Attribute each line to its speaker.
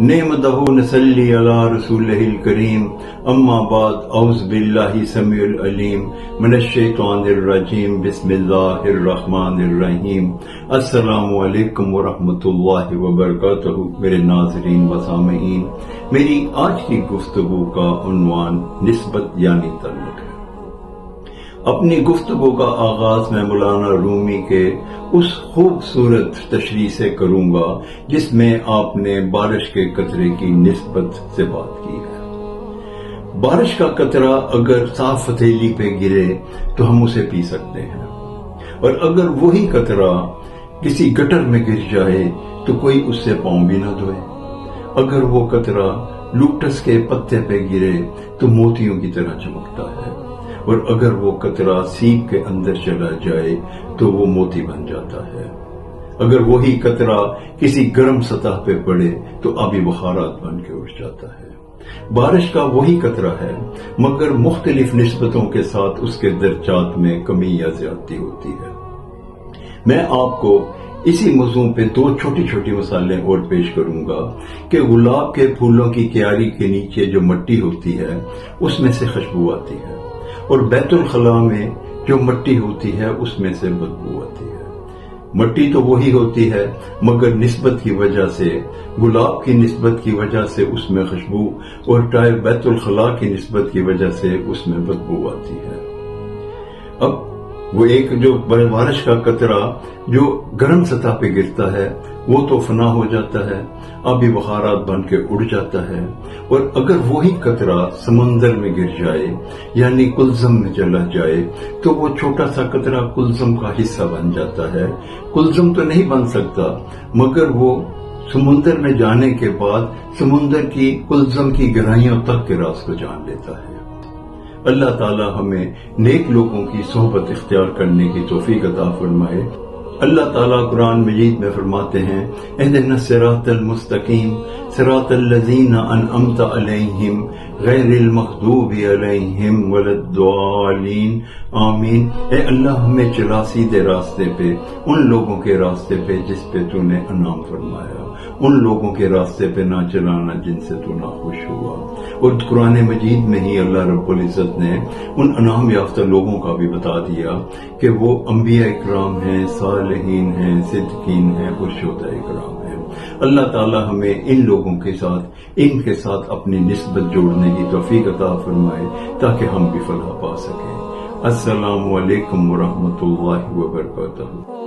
Speaker 1: نعمدہ نصلی علی رسولہ الکریم اما بعد اعوذ باللہ سمیع العلیم من الشیطان الرجیم بسم اللہ الرحمن الرحیم۔ السلام علیکم ورحمۃ اللہ وبرکاتہ۔ میرے ناظرین و سامعین، میری آج کی گفتگو کا عنوان نسبت یعنی تعلق ہے۔ اپنی گفتگو کا آغاز میں مولانا رومی کے اس خوبصورت تشریح سے کروں گا جس میں آپ نے بارش کے قطرے کی نسبت سے بات کی ہے۔ بارش کا قطرہ اگر صاف پتیلی پہ گرے تو ہم اسے پی سکتے ہیں، اور اگر وہی قطرہ کسی گٹر میں گر جائے تو کوئی اس سے پاؤں بھی نہ دھوئے۔ اگر وہ قطرہ لوٹس کے پتے پہ گرے تو موتیوں کی طرح چمکتا ہے، اور اگر وہ قطرہ سیپ کے اندر چلا جائے تو وہ موتی بن جاتا ہے۔ اگر وہی قطرہ کسی گرم سطح پہ پڑے تو آبی بخارات بن کے اٹھ جاتا ہے۔ بارش کا وہی قطرہ ہے، مگر مختلف نسبتوں کے ساتھ اس کے درجات میں کمی یا زیادتی ہوتی ہے۔ میں آپ کو اسی موضوع پہ دو چھوٹی چھوٹی مثالیں اور پیش کروں گا کہ گلاب کے پھولوں کی کیاری کے نیچے جو مٹی ہوتی ہے اس میں سے خوشبو آتی ہے، اور بیت الخلاء میں جو مٹی ہوتی ہے اس میں سے بدبو آتی ہے۔ مٹی تو وہی ہوتی ہے، مگر نسبت کی وجہ سے، گلاب کی نسبت کی وجہ سے اس میں خوشبو، اور بیت الخلاء کی نسبت کی وجہ سے اس میں بدبو آتی ہے۔ اب وہ ایک جو بارش کا قطرہ جو گرم سطح پہ گرتا ہے وہ تو فنا ہو جاتا ہے، آبی بخارات بن کے اڑ جاتا ہے، اور اگر وہی قطرہ سمندر میں گر جائے یعنی کلزم میں چلا جائے تو وہ چھوٹا سا قطرہ کلزم کا حصہ بن جاتا ہے۔ کلزم تو نہیں بن سکتا، مگر وہ سمندر میں جانے کے بعد سمندر کی کلزم کی گہرائیوں تک کے راز کو جان لیتا ہے۔ اللہ تعالی ہمیں نیک لوگوں کی صحبت اختیار کرنے کی توفیق عطا فرمائے۔ اللہ تعالیٰ قرآن مجید میں فرماتے ہیں، اہدنا الصراط المستقیم صراط الذین انعمت علیہم غیر المغضوب علیہم ولا الضالین آمین۔ اے اللہ ہمیں چلا سیدھے راستے پہ، ان لوگوں کے راستے پہ جس پہ تو نے انعام فرمایا، ان لوگوں کے راستے پہ نہ چلانا جن سے تو ناخوش ہوا۔ اور قرآن مجید میں ہی اللہ رب العزت نے ان انعام یافتہ لوگوں کا بھی بتا دیا کہ وہ انبیاء اکرام ہیں، صالحین ہیں، صدیقین ہیں اور شہداء اکرام ہیں۔ اللہ تعالی ہمیں ان لوگوں کے ساتھ اپنی نسبت جوڑنے کی توفیق عطا فرمائے تاکہ ہم بھی فلاح پا سکیں۔ السلام علیکم ورحمۃ اللہ وبرکاتہ۔